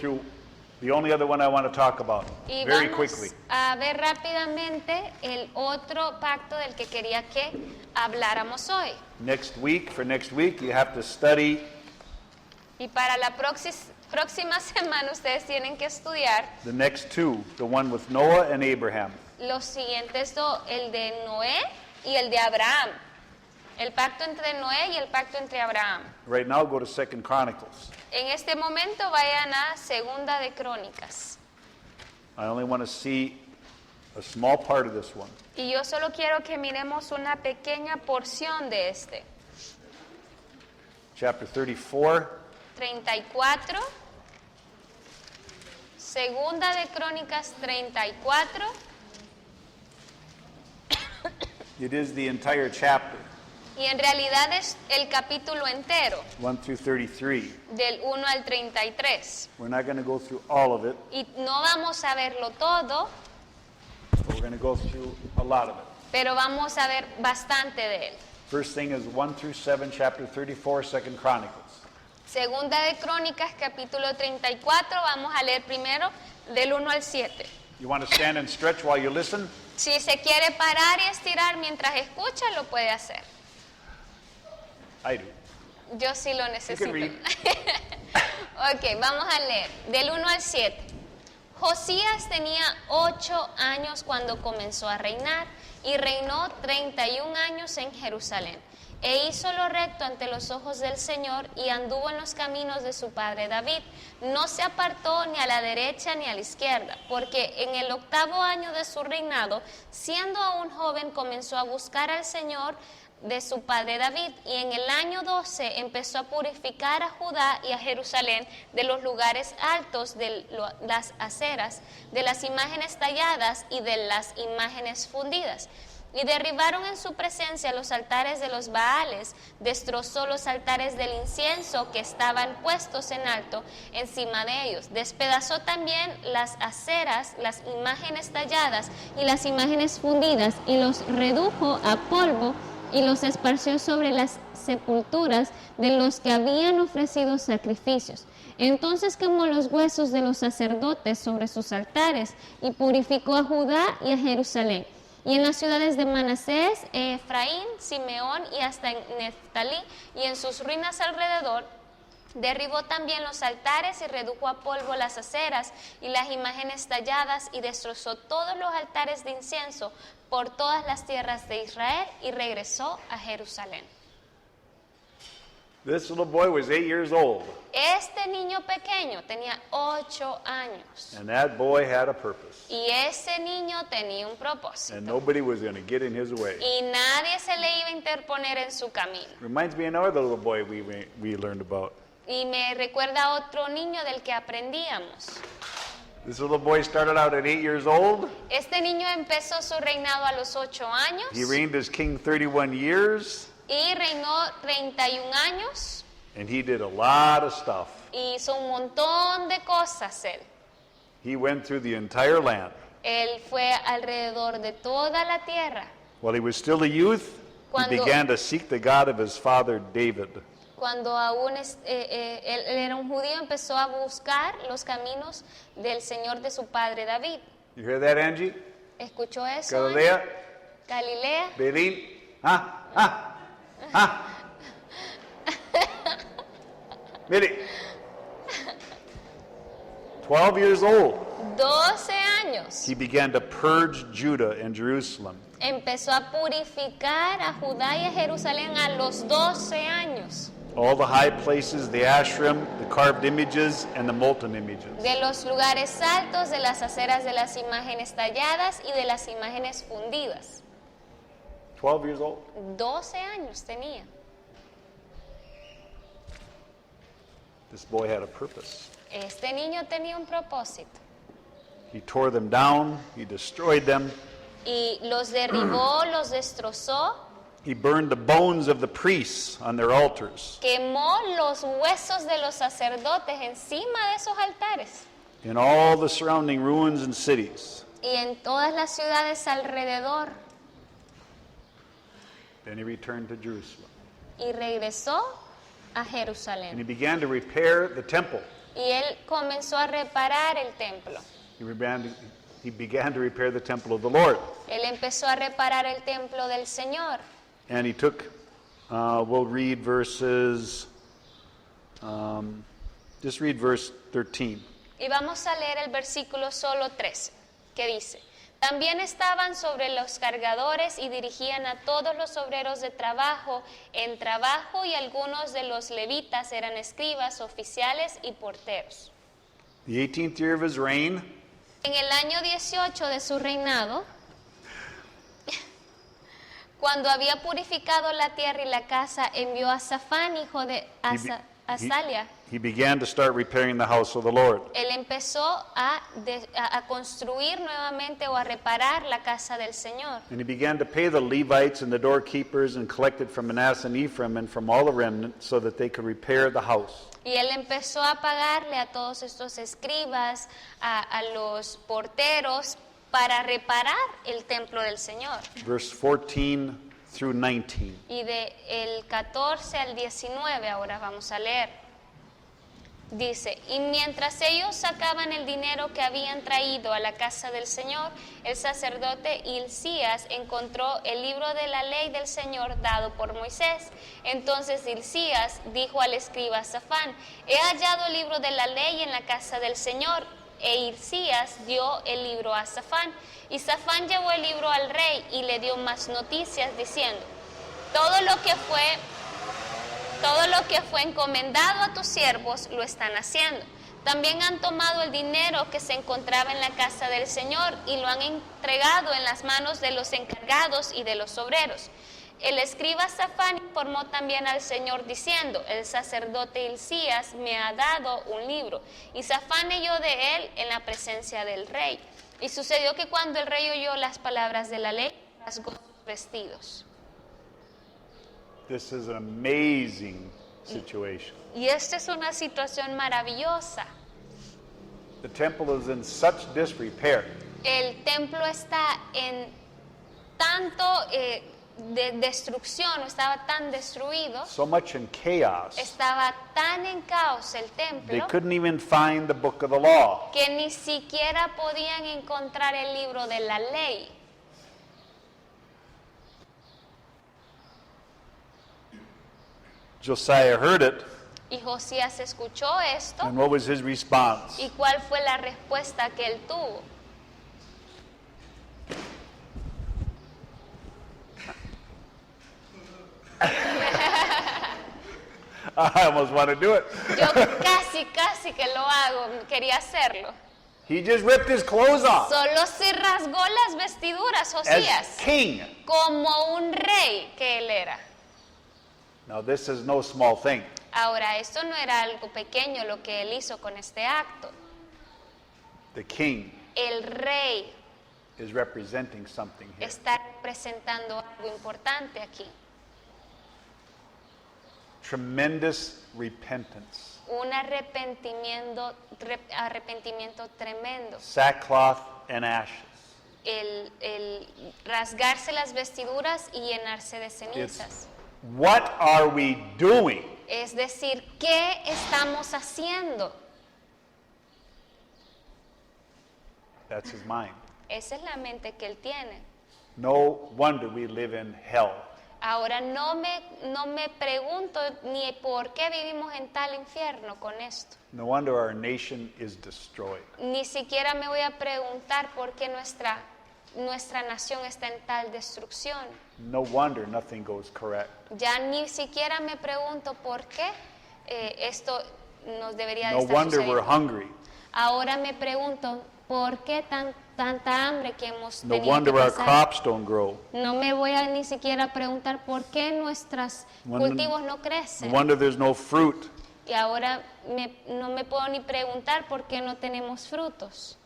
through the only other one I want to talk about Y very vamos quickly. a ver rápidamente el otro pacto del que quería que habláramos hoy. For next week, you have to study Y para la próxima semana ustedes tienen que estudiar the next two, the one with Noah and Abraham. los siguientes dos, el de Noé y el de Abraham. El pacto entre Noé y el pacto entre Abraham. Right now, go to 2 Chronicles. En este momento vayan a Segunda de Crónicas. I only want to see a small part of this one. Y yo solo quiero que miremos una pequeña porción de este. Chapter 34. 34. Segunda de Crónicas 34. It is the entire chapter, Y en realidad es el capítulo entero, 1 through 33. del 1 al 33. We're not going to go through all of it, Y no vamos a verlo todo, but we're going to go through a lot of it. pero vamos a ver bastante de él. First thing is 1 through 7, chapter 34, 2 Chronicles. Segunda de Crónicas, capítulo 34, vamos a leer primero del 1 al 7. You want to stand and stretch while you listen? Si se quiere parar y estirar mientras escucha, lo puede hacer. I do. Yo sí lo necesito. read. Ok, vamos a leer del 1 al 7. Josías tenía 8 años cuando comenzó a reinar y reinó 31 años en Jerusalén. E hizo lo recto ante los ojos del Señor y anduvo en los caminos de su padre David. No se apartó ni a la derecha ni a la izquierda, porque en el 8º año de su reinado, siendo aún joven, comenzó a buscar al Señor de su padre David, y en el año 12 empezó a purificar a Judá y a Jerusalén de los lugares altos, de las aceras, de las imágenes talladas y de las imágenes fundidas. Y derribaron en su presencia los altares de los Baales, destrozó los altares del incienso que estaban puestos en alto encima de ellos. Despedazó también las aceras, las imágenes talladas y las imágenes fundidas, y los redujo a polvo y los esparció sobre las sepulturas de los que habían ofrecido sacrificios. Entonces quemó los huesos de los sacerdotes sobre sus altares y purificó a Judá y a Jerusalén. Y en las ciudades de Manasés, Efraín, Simeón y hasta en Neftalí y en sus ruinas alrededor, derribó también los altares y redujo a polvo las aceras y las imágenes talladas, y destrozó todos los altares de incienso por todas las tierras de Israel, y regresó a Jerusalén. This little boy was 8 years old, Este niño pequeño tenía 8 años, and that boy had a purpose, y ese niño tenía un propósito, and nobody was going to get in his way. y nadie se le iba a interponer en su camino. Reminds me of another little boy we learned about. Y me recuerda a otro niño del que aprendíamos. This little boy started out at 8 years old. Este niño empezó su reinado a los 8 años He reigned as king 31 years, y reinó 31 años and he did a lot of stuff. y hizo un montón de cosas él. He went through the entire land. Él fue alrededor de toda la tierra. While he was still a youth, he began to seek the God of his father David. Cuando aún él era un judío, empezó a buscar los caminos del Señor de su padre David. You hear that, Angie? ¿Escuchó eso? Galilea? Galilea. Belín? Mire. 12 years old. 12 años. He began to purge Judah and Jerusalem. Empezó a purificar a Judá y a Jerusalén a los 12 años. All the high places, the ashram, the carved images, and the molten images. De los lugares altos, de las aceras, de las imágenes talladas y de las imágenes fundidas. 12 years old. 12 años tenía. This boy had a purpose. Este niño tenía un propósito. He tore them down, he destroyed them. Y los derribó, los destrozó. He burned the bones of the priests on their altars. Quemó los huesos de los sacerdotes encima de esos altares. In all the surrounding ruins and cities. Y en todas las ciudades alrededor. Then he returned to Jerusalem. Y regresó a And he Jerusalén. began to repair the temple. Y él comenzó a reparar el templo. He began to repair the temple of the Lord. Él empezó a reparar el templo del Señor. And he took, we'll read verses, just read verse 13. Y vamos a leer el versículo solo 13, que dice: También estaban sobre los cargadores y dirigían a todos los obreros de trabajo en trabajo, y algunos de los levitas eran escribas, oficiales y porteros. The 18th year of his reign, En el año 18 de su reinado, cuando había purificado la tierra y la casa, envió a Safán, hijo de Asalia. he began to start repairing the house of the Lord. Él empezó a construir nuevamente o a reparar la casa del Señor. And he began to pay the Levites and the doorkeepers and collected from Manasseh and Ephraim and from all the remnant so that they could repair the house. Y él empezó a pagarle a todos estos escribas, a los porteros, para reparar el templo del Señor. Verse 14 through 19. Y de el 14 al 19 ahora vamos a leer. Dice: y mientras ellos sacaban el dinero que habían traído a la casa del Señor, el sacerdote Hilcías encontró el libro de la ley del Señor dado por Moisés. Entonces Hilcías dijo al escriba Safán: he hallado el libro de la ley en la casa del Señor. E Hilcías dio el libro a Safán. Y Safán llevó el libro al rey y le dio más noticias diciendo: todo lo que fue encomendado a tus siervos lo están haciendo. También han tomado el dinero que se encontraba en la casa del Señor y lo han entregado en las manos de los encargados y de los obreros. El escriba Safán informó también al Señor diciendo: el sacerdote Hilcías me ha dado un libro. Y Safán leyó de él en la presencia del rey. Y sucedió que cuando el rey oyó las palabras de la ley, rasgó sus vestidos. This is an amazing situation. Y esta es una situación maravillosa. The temple is in such disrepair. El templo está en tanto de destrucción, estaba tan destruido, So much in chaos. estaba tan en caos el They templo, couldn't even find the book of the law. que ni siquiera podían encontrar el libro de la ley. Josiah heard it, Y Josías escuchó esto. and what was his response? ¿Y cuál fue la respuesta que él tuvo? I almost want to do it. Yo casi que lo hago, quería hacerlo. He just ripped his clothes off Solo se rasgó las vestiduras, as Josías, king. como un rey que él era. Now, this is no small thing. Ahora, esto no era algo pequeño lo que él hizo con este acto. The king El rey is representing something here. está representando algo importante aquí. Tremendous repentance. Un arrepentimiento tremendo. Sackcloth and ashes. El rasgarse las vestiduras y llenarse de It's cenizas. what are we doing? Es decir, ¿qué estamos haciendo? That's his mind. Esa es la mente que él tiene. No wonder we live in hell. Ahora no me pregunto ni por qué vivimos en tal infierno con esto. No wonder our nation is destroyed. Ni siquiera me voy a preguntar por qué nuestra nación está en tal destrucción. No wonder nothing goes correct. Ya ni siquiera me pregunto por qué esto nos debería de No estar wonder we're sucediendo. hungry. Ahora me pregunto por qué tanta hambre que hemos No tenido wonder que our pasar. crops don't grow. No me voy a ni siquiera preguntar por qué nuestros Wonder- cultivos no No crecen. wonder there's no fruit. Y ahora no me puedo ni preguntar por qué no tenemos frutos.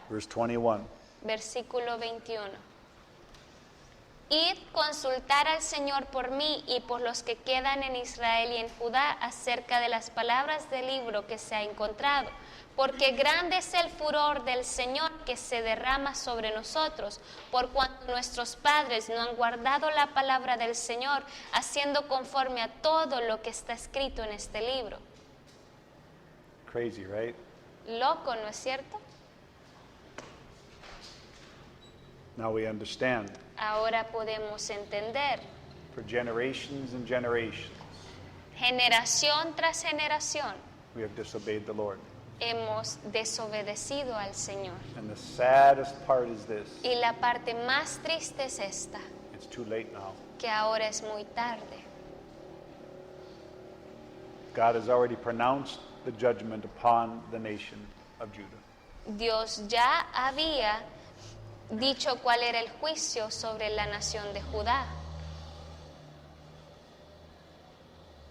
Verse 21. Versículo 21. Id consultar al Señor por mí y por los que quedan en Israel y en Judá acerca de las palabras del libro que se ha encontrado, porque grande es el furor del Señor que se derrama sobre nosotros, por cuanto nuestros padres no han guardado la palabra del Señor, haciendo conforme a todo lo que está escrito en este libro. Crazy, right? Loco, ¿no es cierto? Now we understand. Ahora podemos entender, For generations and generations, generación tras generación, we have disobeyed the Lord. hemos desobedecido al Señor. And the saddest part is this. Y la parte más triste es esta, It's too late now. que ahora es muy tarde. God has already pronounced the judgment upon the nation of Judah. Dios ya había dicho cuál era el juicio sobre la nación de Judá.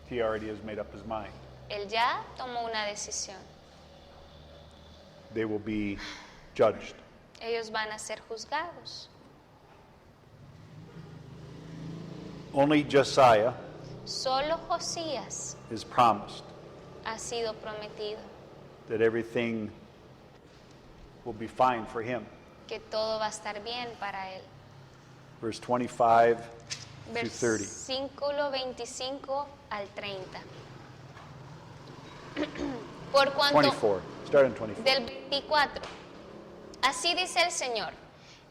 He already has made up his mind. Él ya tomó una decisión. They will be judged. Ellos van a ser juzgados. Only Josiah Solo Josías is promised ha sido prometido that everything will be fine for him. que todo va a estar bien para él. Verse 25 through 30. Versículo 25 al 30. Por cuanto 24. Start in 24. del 24. Así dice el Señor: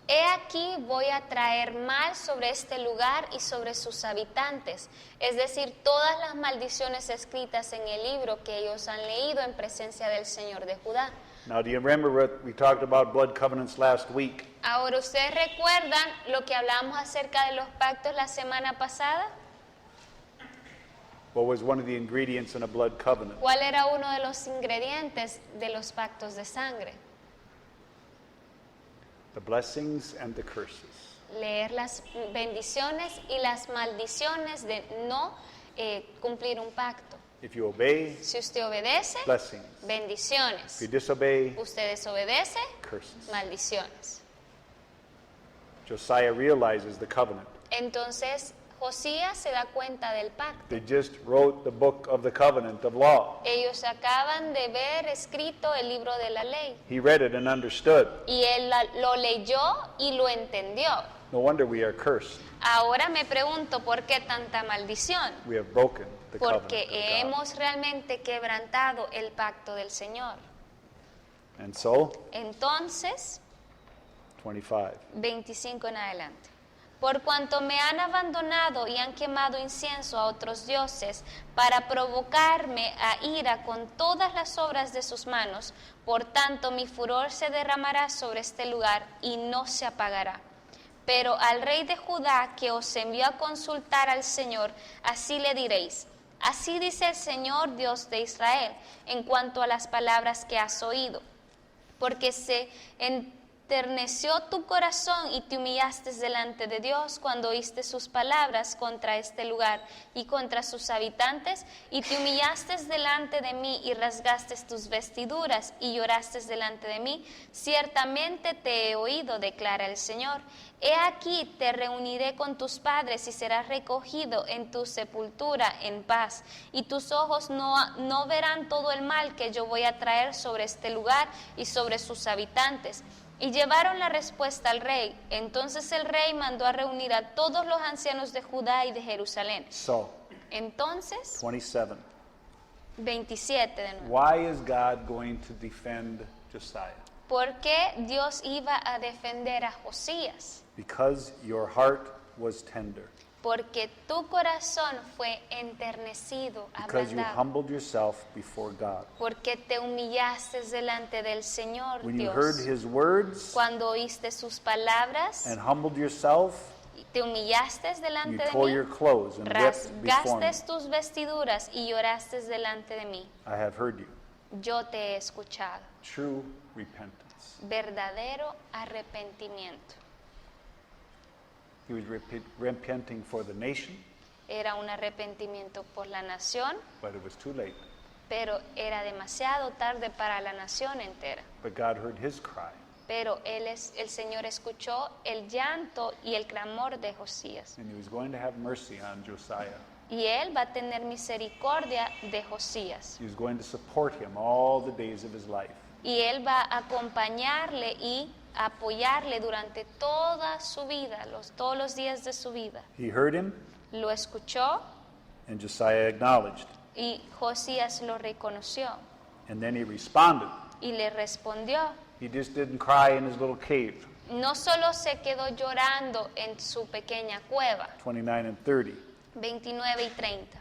He aquí voy a traer mal sobre este lugar y sobre sus habitantes, es decir, todas las maldiciones escritas en el libro que ellos han leído en presencia del Señor de Judá. Now, do you remember what we talked about blood covenants last week? Ahora, ¿ustedes recuerdan lo que hablamos acerca de los pactos la semana pasada? What was one of the ingredients in a blood covenant? ¿Cuál era uno de los ingredientes de los pactos de sangre? The blessings and the curses. Leer las bendiciones y las maldiciones de no cumplir un pacto. If you obey, Si usted obedece, blessings. bendiciones. If you disobey, Usted desobedece, curses. maldiciones. Josiah realizes the covenant. Entonces, Josías se da cuenta del pacto. They just wrote the book of the covenant of law. Ellos acaban de ver escrito el libro de la ley. He read it and understood. Y él lo leyó y lo entendió. No wonder we are cursed. Ahora me pregunto, ¿por qué tanta maldición? We have broken the covenant Porque of God. hemos realmente quebrantado el pacto del Señor. And so, Entonces, 25. 25 en adelante. Por cuanto me han abandonado y han quemado incienso a otros dioses para provocarme a ira con todas las obras de sus manos, por tanto mi furor se derramará sobre este lugar y no se apagará. Pero al rey de Judá que os envió a consultar al Señor, así le diréis: así dice el Señor Dios de Israel, en cuanto a las palabras que has oído. Porque se enterneció tu corazón y te humillaste delante de Dios cuando oíste sus palabras contra este lugar y contra sus habitantes, y te humillaste delante de mí y rasgaste tus vestiduras y lloraste delante de mí. Ciertamente te he oído, declara el Señor. He aquí te reuniré con tus padres y serás recogido en tu sepultura en paz, y tus ojos no verán todo el mal que yo voy a traer sobre este lugar y sobre sus habitantes. Y llevaron la respuesta al rey. Entonces el rey mandó a reunir a todos los ancianos de Judá y de Jerusalén. So, Entonces, 27. 27 de nuevo. Why is God going to defend Josiah? ¿Por qué Dios iba a defender a Josías? Because your heart was tender. Porque tu corazón fue enternecido, Because you ablandado. humbled yourself before God. Porque te humillaste delante del Señor When you Dios. heard his words Cuando oíste sus palabras, and humbled yourself, te humillaste you delante de tore mí, your clothes and wept before me. rasgaste tus vestiduras y lloraste delante de mí. I have heard you. Yo te he escuchado. True repentance. Verdadero arrepentimiento. He was repenting for the nation, Era un arrepentimiento por la nación, but it was too late. pero era demasiado tarde para la nación entera. But God heard his cry. Pero el Señor escuchó el llanto y el clamor de Josías. And he was going to have mercy on Josiah. Y Él va a tener misericordia de Josías. He was going to support him all the days of his life. Y Él va a acompañarle y apoyarle durante toda su vida, todos los días de su vida. He heard him, Lo escuchó and Josiah acknowledged. y Josías lo reconoció. And then he responded. Y le respondió. He just didn't cry in his little cave. No solo se quedó llorando en su pequeña cueva. 29 and 30. 29 y 30.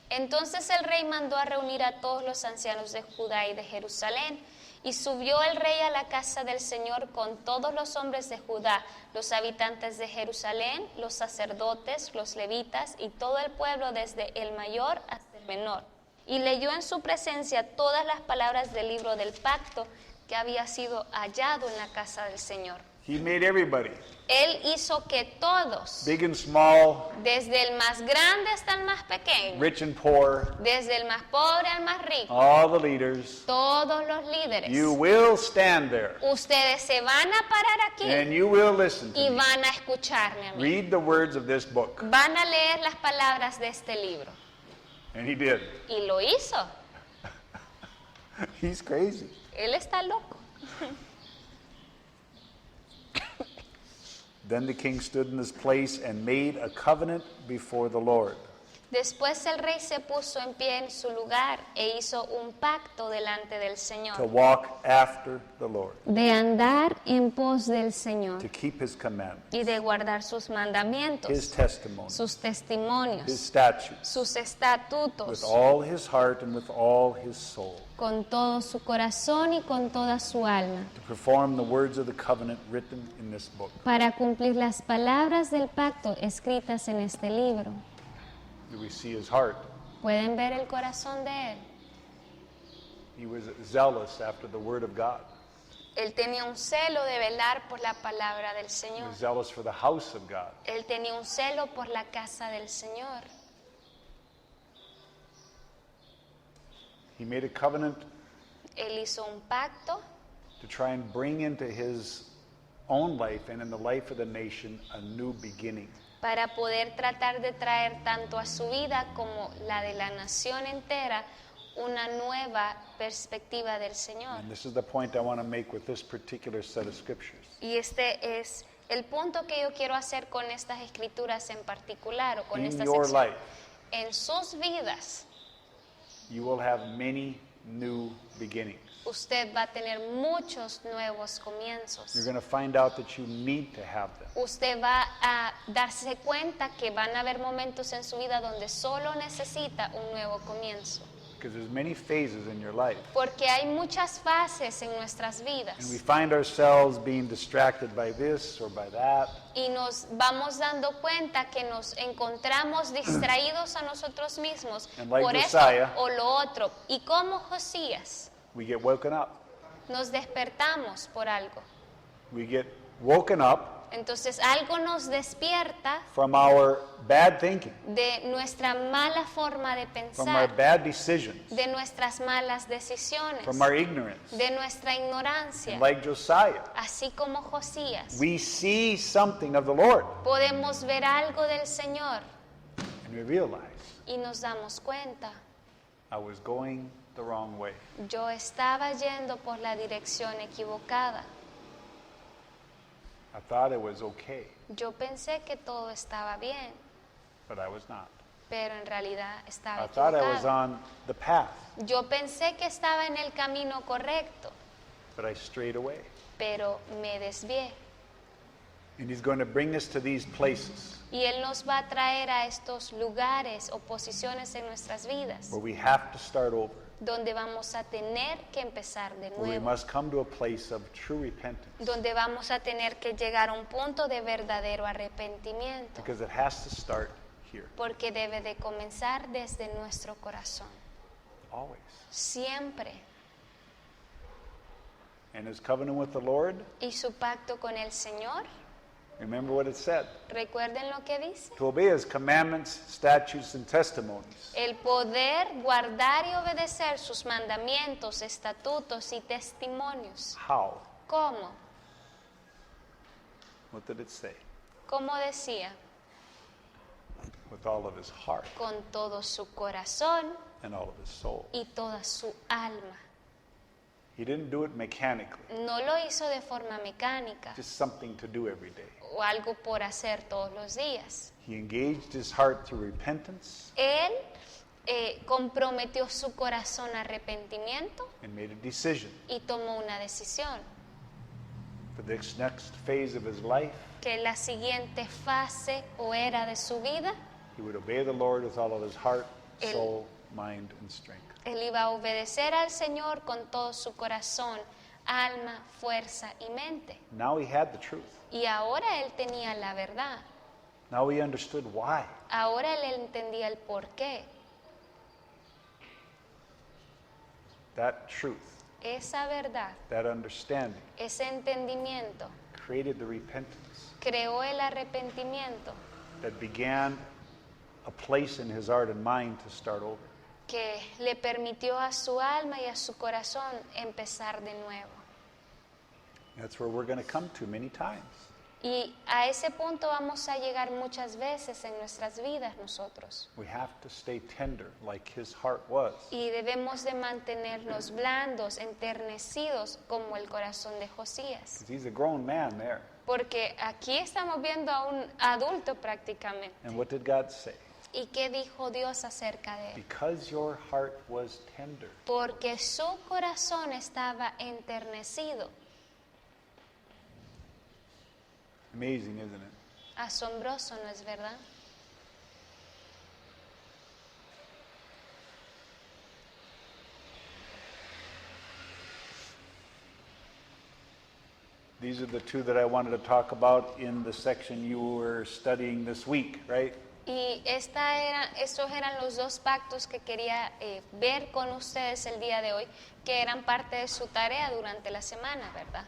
Entonces el rey mandó a reunir a todos los ancianos de Judá y de Jerusalén, y subió el rey a la casa del Señor con todos los hombres de Judá, los habitantes de Jerusalén, los sacerdotes, los levitas y todo el pueblo desde el mayor hasta el menor. Y leyó en su presencia todas las palabras del libro del pacto que había sido hallado en la casa del Señor. He made everybody, Él hizo que todos, big and small, desde el más grande hasta el más pequeño, rich and poor, desde el más pobre al más rico, all the leaders, todos los líderes, you will stand there ustedes se van a parar aquí and you will listen y to me. van a escucharme a mí. Read the words of this book. Van a leer las palabras de este libro. And he did. Y lo hizo. He's crazy. Él está loco. Then the king stood in his place and made a covenant before the Lord. Después el rey se puso en pie en su lugar e hizo un pacto delante del To Señor. walk after the Lord, De andar en pos del Señor to keep his commandments, y de guardar sus his mandamientos, testimonies, sus his testimonios, statutes, sus with estatutos, all his heart and with all his soul, con todo su corazón y con toda su alma, to perform the words of the covenant written in this book. para cumplir las palabras del pacto escritas en este libro. Do we see his heart? ¿Pueden ver el corazón de él? He was zealous after the word of God. Él tenía un celo de velar por la palabra del He Señor. was zealous for the house of God. Él tenía un celo por la casa del Señor. He made a covenant Él hizo un pacto to try and bring into his own life and in the life of the nation a new beginning. para poder tratar de traer tanto a su vida como la de la nación entera una nueva perspectiva del Señor. And this is the point I want to make with this particular set of scriptures. Y este es el punto que yo quiero hacer con estas escrituras en particular o con In esta your sección. life, En sus vidas, you will have many new beginnings. usted va a tener muchos nuevos comienzos. You're going to find out that you need to have them. Usted va a darse cuenta que van a haber momentos en su vida donde solo necesita un nuevo comienzo. Because there's many phases in your life. Porque hay muchas fases en nuestras And we vidas find ourselves being distracted by this or by that. y nos vamos dando cuenta que nos encontramos distraídos a nosotros mismos And like por Josiah, esto o lo otro. Y como Josías, We get woken up. nos despertamos por algo. We get woken up Entonces algo nos despierta from our bad thinking, de nuestra mala forma de from our pensar, bad decisions, de nuestras malas decisiones, from our ignorance. de nuestra ignorancia. And like Josiah, Así como Josías, we see something of the Lord podemos ver algo del Señor and we realize y nos damos cuenta. I was going the wrong way. Yo estaba yendo por la dirección equivocada. I thought it was okay, Yo pensé que todo estaba bien, but I was not. pero en realidad estaba I thought I was equivocado. on the path, Yo pensé que estaba en el camino correcto, but I strayed away. pero me desvié. And he's going to bring us to these places Y Él nos va a traer a estos lugares o posiciones en nuestras vidas where we have to start over, donde vamos a tener que empezar de where we nuevo, must come to a place of true repentance, donde vamos a tener que llegar a un punto de verdadero arrepentimiento, because it has to start here, porque debe de comenzar desde nuestro corazón, always. siempre. And his covenant with the Lord, Y su pacto con el Señor, remember what it said, recuerden lo que dice, to obey his commandments, statutes, and testimonies. el poder guardar y obedecer sus mandamientos, estatutos y testimonios. How? ¿Cómo? What did it say? ¿Cómo decía? With all of his heart Con todo su corazón and all of his soul. y toda su alma. He didn't do it mechanically, No lo hizo de forma mecánica just something to do every day. o algo por hacer todos los días. He engaged his heart through repentance, Él comprometió su corazón a arrepentimiento and made a decision y tomó una decisión. for this next phase of his life. Que la siguiente fase o era de su vida, He would obey the Lord with all of his heart, El- soul, mind, and strength. él iba a obedecer al Señor con todo su corazón, alma, fuerza y mente. Now he had the truth. Y ahora él tenía la verdad. Now he understood why. Ahora él entendía el por qué. That truth, Esa verdad, that understanding, ese entendimiento, created the repentance creó el arrepentimiento that began a place in his heart and mind to start over. que le permitió a su alma y a su corazón empezar de nuevo. That's where we're going to come to many times. Y a ese punto vamos a llegar muchas veces en nuestras vidas nosotros. We have to stay tender like his heart was. Y debemos de mantenernos blandos, enternecidos como el corazón de Josías. 'Cause he's a grown man there. Porque aquí estamos viendo a un adulto prácticamente. And what did God say? ¿Y qué dijo Dios acerca de él? Because your heart was tender. Porque su corazón estaba enternecido. Amazing, isn't it? Asombroso, ¿no es verdad? These are the two that I wanted to talk about in the section you were studying this week, right? Y estos eran los dos pactos que quería ver con ustedes el día de hoy, que eran parte de su tarea durante la semana, ¿verdad?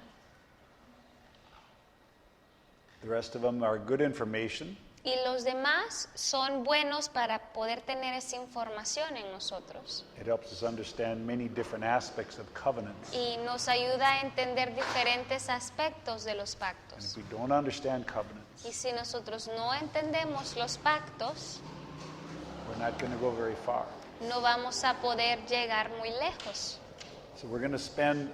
The rest of them are good information, Y los demás son buenos para poder tener esa información en nosotros. it helps us understand many different aspects of covenants. Y nos ayuda a entender diferentes aspectos de los And pactos. if we don't understand covenants, Y si nosotros no entendemos los pactos, we're not going to go very far. no vamos a poder llegar muy lejos. So we're going to spend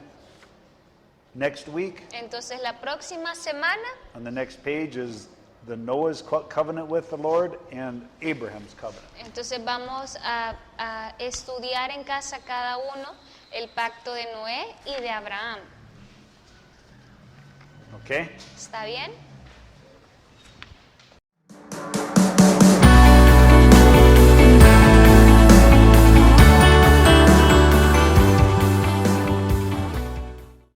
next week, Entonces la próxima semana on the next page is the Noah's covenant with the Lord and Abraham's covenant. entonces vamos a estudiar en casa cada uno el pacto de Noé y de Abraham. Okay? ¿Está bien?